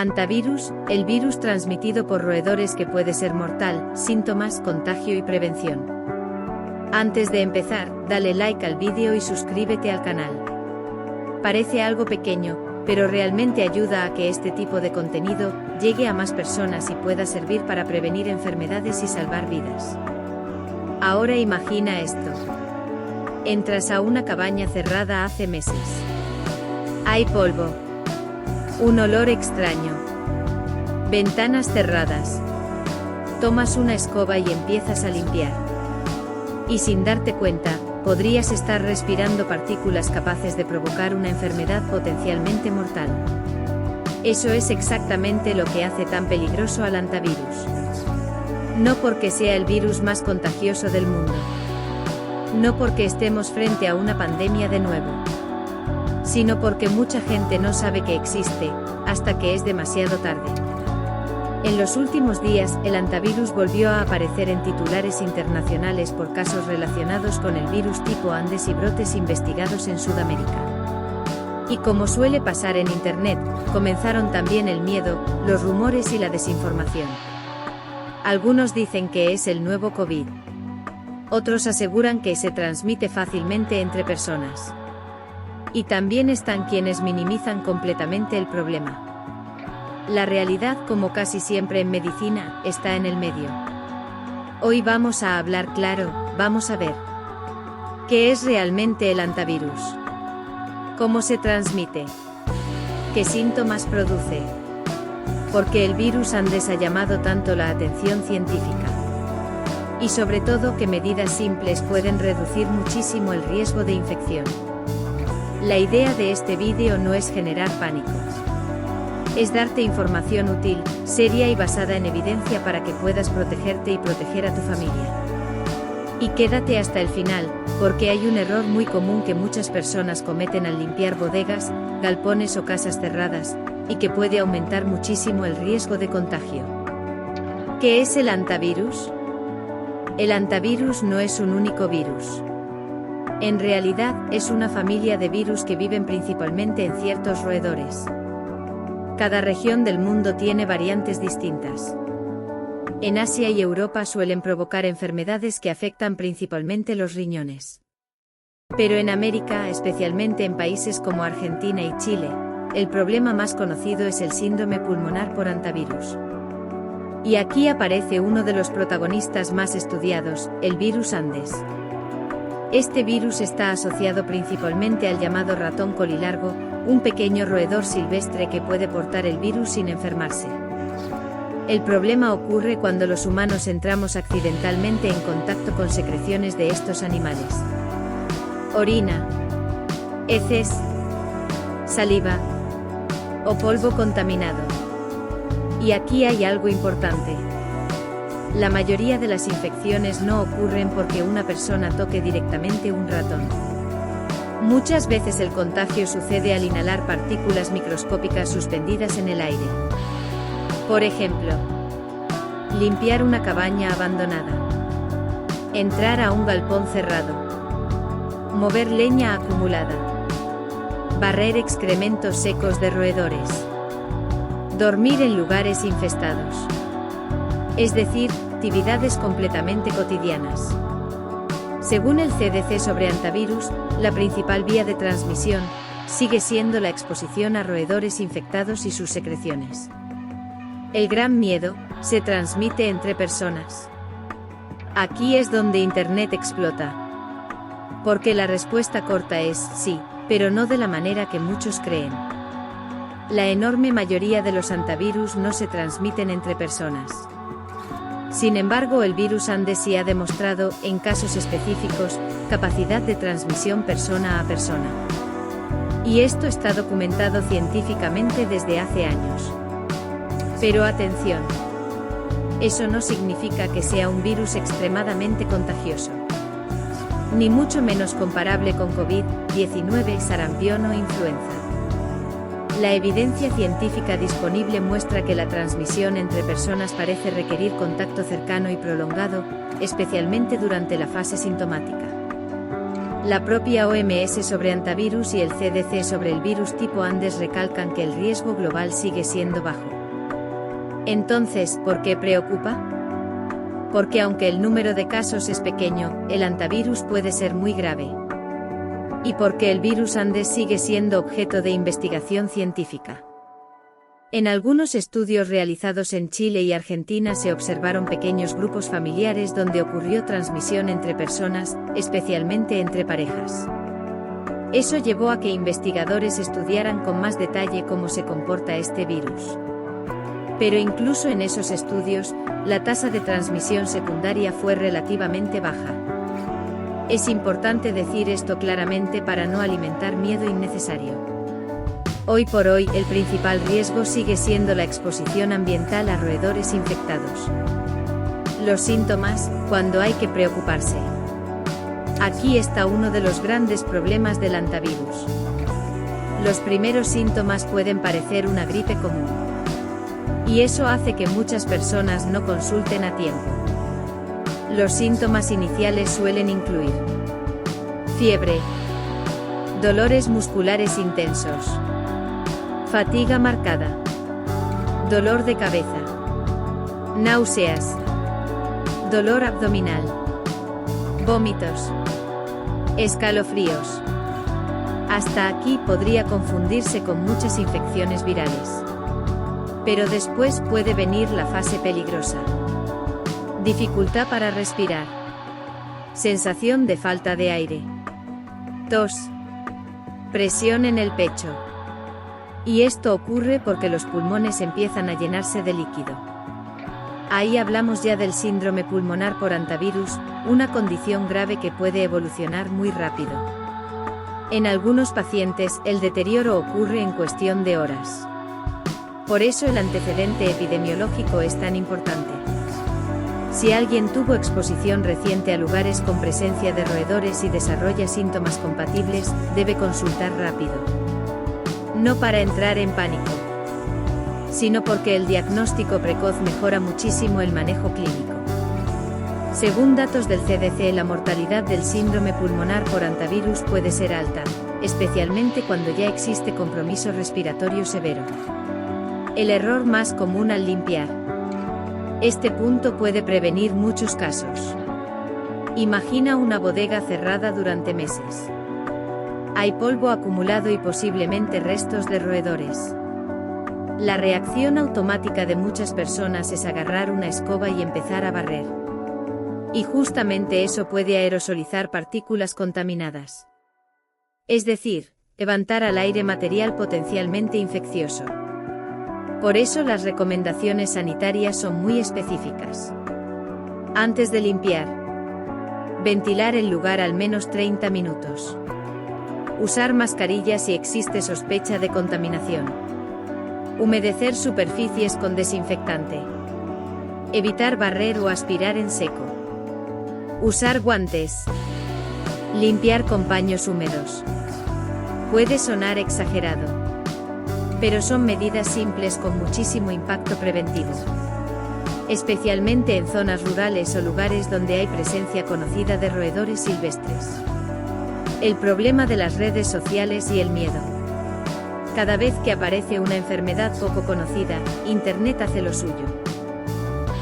Antivirus, el virus transmitido por roedores que puede ser mortal, síntomas, contagio y prevención. Antes de empezar, dale like al vídeo y suscríbete al canal. Parece algo pequeño, pero realmente ayuda a que este tipo de contenido llegue a más personas y pueda servir para prevenir enfermedades y salvar vidas. Ahora imagina esto. Entras a una cabaña cerrada hace meses. Hay polvo. Un olor extraño. Ventanas cerradas. Tomas una escoba y empiezas a limpiar. Y sin darte cuenta, podrías estar respirando partículas capaces de provocar una enfermedad potencialmente mortal. Eso es exactamente lo que hace tan peligroso al antivirus. No porque sea el virus más contagioso del mundo. No porque estemos frente a una pandemia de nuevo. Sino porque mucha gente no sabe que existe, hasta que es demasiado tarde. En los últimos días, el antivirus volvió a aparecer en titulares internacionales por casos relacionados con el virus tipo Andes y brotes investigados en Sudamérica. Y como suele pasar en Internet, comenzaron también el miedo, los rumores y la desinformación. Algunos dicen que es el nuevo COVID. Otros aseguran que se transmite fácilmente entre personas. Y también están quienes minimizan completamente el problema. La realidad, como casi siempre en medicina, está en el medio. Hoy vamos a hablar claro, vamos a ver. ¿Qué es realmente el antivirus? ¿Cómo se transmite? ¿Qué síntomas produce? ¿Por qué el virus Andes ha llamado tanto la atención científica? Y sobre todo, ¿qué medidas simples pueden reducir muchísimo el riesgo de infección? La idea de este vídeo no es generar pánico. Es darte información útil, seria y basada en evidencia para que puedas protegerte y proteger a tu familia. Y quédate hasta el final, porque hay un error muy común que muchas personas cometen al limpiar bodegas, galpones o casas cerradas, y que puede aumentar muchísimo el riesgo de contagio. ¿Qué es el antivirus? El antivirus no es un único virus. En realidad, es una familia de virus que viven principalmente en ciertos roedores. Cada región del mundo tiene variantes distintas. En Asia y Europa suelen provocar enfermedades que afectan principalmente los riñones. Pero en América, especialmente en países como Argentina y Chile, el problema más conocido es el síndrome pulmonar por antivirus. Y aquí aparece uno de los protagonistas más estudiados, el virus Andes. Este virus está asociado principalmente al llamado ratón colilargo, un pequeño roedor silvestre que puede portar el virus sin enfermarse. El problema ocurre cuando los humanos entramos accidentalmente en contacto con secreciones de estos animales. Orina, heces, saliva o polvo contaminado. Y aquí hay algo importante. La mayoría de las infecciones no ocurren porque una persona toque directamente un ratón. Muchas veces el contagio sucede al inhalar partículas microscópicas suspendidas en el aire. Por ejemplo, limpiar una cabaña abandonada. Entrar a un galpón cerrado. Mover leña acumulada. Barrer excrementos secos de roedores. Dormir en lugares infestados. Es decir, actividades completamente cotidianas. Según el CDC sobre antivirus, la principal vía de transmisión sigue siendo la exposición a roedores infectados y sus secreciones. El gran miedo se transmite entre personas. Aquí es donde Internet explota. Porque la respuesta corta es sí, pero no de la manera que muchos creen. La enorme mayoría de los antivirus no se transmiten entre personas. Sin embargo, el virus Andes sí ha demostrado, en casos específicos, capacidad de transmisión persona a persona. Y esto está documentado científicamente desde hace años. Pero atención. Eso no significa que sea un virus extremadamente contagioso. Ni mucho menos comparable con COVID-19, sarampión o influenza. La evidencia científica disponible muestra que la transmisión entre personas parece requerir contacto cercano y prolongado, especialmente durante la fase sintomática. La propia OMS sobre antivirus y el CDC sobre el virus tipo Andes recalcan que el riesgo global sigue siendo bajo. Entonces, ¿por qué preocupa? Porque aunque el número de casos es pequeño, el antivirus puede ser muy grave. Y porque el virus Andes sigue siendo objeto de investigación científica. En algunos estudios realizados en Chile y Argentina se observaron pequeños grupos familiares donde ocurrió transmisión entre personas, especialmente entre parejas. Eso llevó a que investigadores estudiaran con más detalle cómo se comporta este virus. Pero incluso en esos estudios, la tasa de transmisión secundaria fue relativamente baja. Es importante decir esto claramente para no alimentar miedo innecesario. Hoy por hoy, el principal riesgo sigue siendo la exposición ambiental a roedores infectados. Los síntomas, cuando hay que preocuparse. Aquí está uno de los grandes problemas del antivirus. Los primeros síntomas pueden parecer una gripe común. Y eso hace que muchas personas no consulten a tiempo. Los síntomas iniciales suelen incluir fiebre, dolores musculares intensos, fatiga marcada, dolor de cabeza, náuseas, dolor abdominal, vómitos, escalofríos. Hasta aquí podría confundirse con muchas infecciones virales. Pero después puede venir la fase peligrosa. Dificultad para respirar. Sensación de falta de aire. Tos. Presión en el pecho. Y esto ocurre porque los pulmones empiezan a llenarse de líquido. Ahí hablamos ya del síndrome pulmonar por antivirus, una condición grave que puede evolucionar muy rápido. En algunos pacientes, el deterioro ocurre en cuestión de horas. Por eso el antecedente epidemiológico es tan importante. Si alguien tuvo exposición reciente a lugares con presencia de roedores y desarrolla síntomas compatibles, debe consultar rápido. No para entrar en pánico, sino porque el diagnóstico precoz mejora muchísimo el manejo clínico. Según datos del CDC, la mortalidad del síndrome pulmonar por antivirus puede ser alta, especialmente cuando ya existe compromiso respiratorio severo. El error más común al limpiar. Este punto puede prevenir muchos casos. Imagina una bodega cerrada durante meses. Hay polvo acumulado y posiblemente restos de roedores. La reacción automática de muchas personas es agarrar una escoba y empezar a barrer. Y justamente eso puede aerosolizar partículas contaminadas. Es decir, levantar al aire material potencialmente infeccioso. Por eso las recomendaciones sanitarias son muy específicas. Antes de limpiar. Ventilar el lugar al menos 30 minutos. Usar mascarilla si existe sospecha de contaminación. Humedecer superficies con desinfectante. Evitar barrer o aspirar en seco. Usar guantes. Limpiar con paños húmedos. Puede sonar exagerado, pero son medidas simples con muchísimo impacto preventivo. Especialmente en zonas rurales o lugares donde hay presencia conocida de roedores silvestres. El problema de las redes sociales y el miedo. Cada vez que aparece una enfermedad poco conocida, Internet hace lo suyo.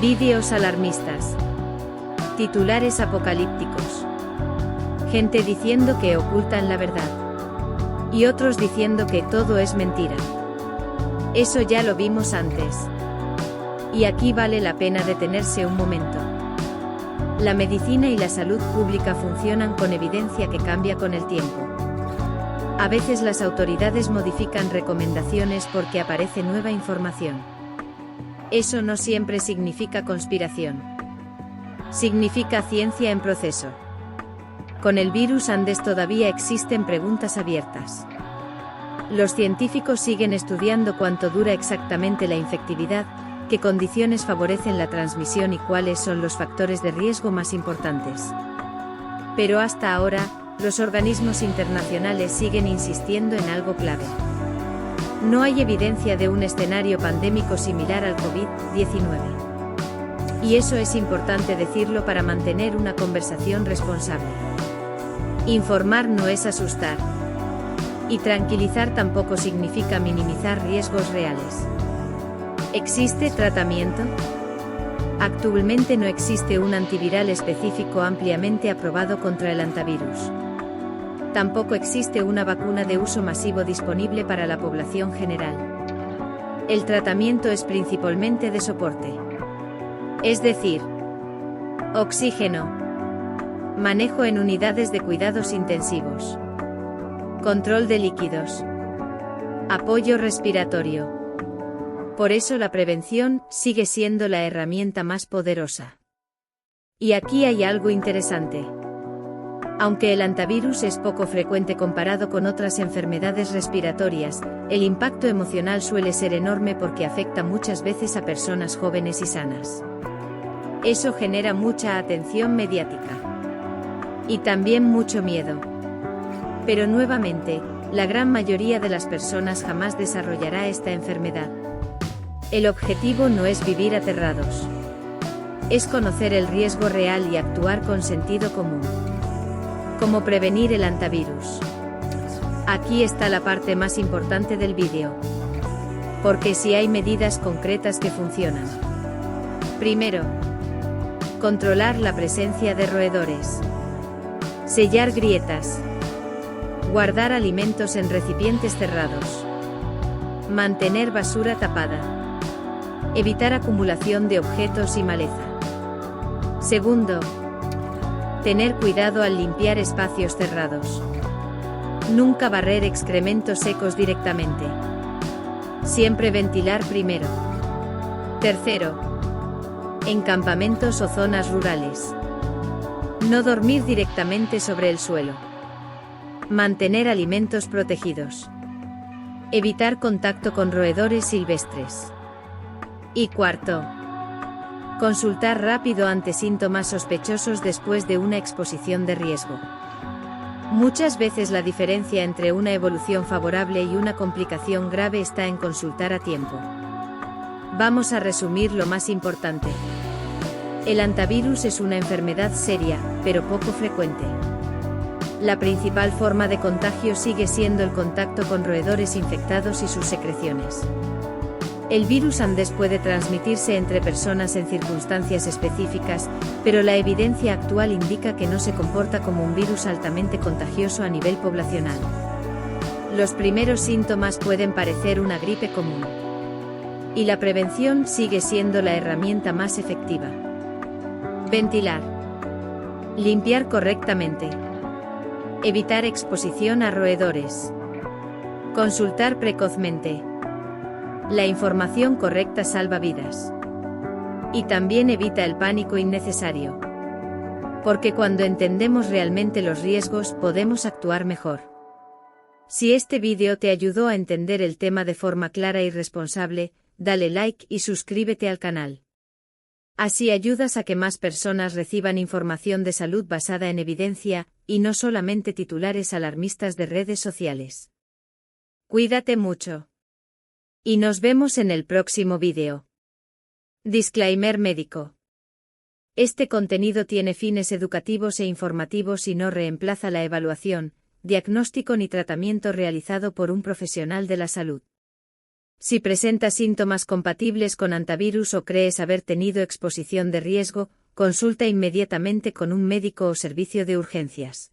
Vídeos alarmistas. Titulares apocalípticos. Gente diciendo que ocultan la verdad. Y otros diciendo que todo es mentira. Eso ya lo vimos antes. Y aquí vale la pena detenerse un momento. La medicina y la salud pública funcionan con evidencia que cambia con el tiempo. A veces las autoridades modifican recomendaciones porque aparece nueva información. Eso no siempre significa conspiración. Significa ciencia en proceso. Con el virus Andes todavía existen preguntas abiertas. Los científicos siguen estudiando cuánto dura exactamente la infectividad, qué condiciones favorecen la transmisión y cuáles son los factores de riesgo más importantes. Pero hasta ahora, los organismos internacionales siguen insistiendo en algo clave. No hay evidencia de un escenario pandémico similar al COVID-19. Y eso es importante decirlo para mantener una conversación responsable. Informar no es asustar. Y tranquilizar tampoco significa minimizar riesgos reales. ¿Existe tratamiento? Actualmente no existe un antiviral específico ampliamente aprobado contra el hantavirus. Tampoco existe una vacuna de uso masivo disponible para la población general. El tratamiento es principalmente de soporte. Es decir, oxígeno, manejo en unidades de cuidados intensivos, control de líquidos, apoyo respiratorio. Por eso la prevención sigue siendo la herramienta más poderosa. Y aquí hay algo interesante. Aunque el hantavirus es poco frecuente comparado con otras enfermedades respiratorias, el impacto emocional suele ser enorme porque afecta muchas veces a personas jóvenes y sanas. Eso genera mucha atención mediática. Y también mucho miedo. Pero nuevamente, la gran mayoría de las personas jamás desarrollará esta enfermedad. El objetivo no es vivir aterrados. Es conocer el riesgo real y actuar con sentido común. ¿Cómo prevenir el hantavirus? Aquí está la parte más importante del vídeo. Porque sí hay medidas concretas que funcionan. Primero, controlar la presencia de roedores. Sellar grietas. Guardar alimentos en recipientes cerrados. Mantener basura tapada. Evitar acumulación de objetos y maleza. Segundo, tener cuidado al limpiar espacios cerrados. Nunca barrer excrementos secos directamente. Siempre ventilar primero. Tercero, en campamentos o zonas rurales. No dormir directamente sobre el suelo. Mantener alimentos protegidos. Evitar contacto con roedores silvestres. Y cuarto, consultar rápido ante síntomas sospechosos después de una exposición de riesgo. Muchas veces la diferencia entre una evolución favorable y una complicación grave está en consultar a tiempo. Vamos a resumir lo más importante. El hantavirus es una enfermedad seria, pero poco frecuente. La principal forma de contagio sigue siendo el contacto con roedores infectados y sus secreciones. El virus Andes puede transmitirse entre personas en circunstancias específicas, pero la evidencia actual indica que no se comporta como un virus altamente contagioso a nivel poblacional. Los primeros síntomas pueden parecer una gripe común. Y la prevención sigue siendo la herramienta más efectiva. Ventilar. Limpiar correctamente. Evitar exposición a roedores. Consultar precozmente. La información correcta salva vidas. Y también evita el pánico innecesario. Porque cuando entendemos realmente los riesgos, podemos actuar mejor. Si este vídeo te ayudó a entender el tema de forma clara y responsable, dale like y suscríbete al canal. Así ayudas a que más personas reciban información de salud basada en evidencia, y no solamente titulares alarmistas de redes sociales. Cuídate mucho. Y nos vemos en el próximo vídeo. Disclaimer médico. Este contenido tiene fines educativos e informativos y no reemplaza la evaluación, diagnóstico ni tratamiento realizado por un profesional de la salud. Si presentas síntomas compatibles con hantavirus o crees haber tenido exposición de riesgo, consulta inmediatamente con un médico o servicio de urgencias.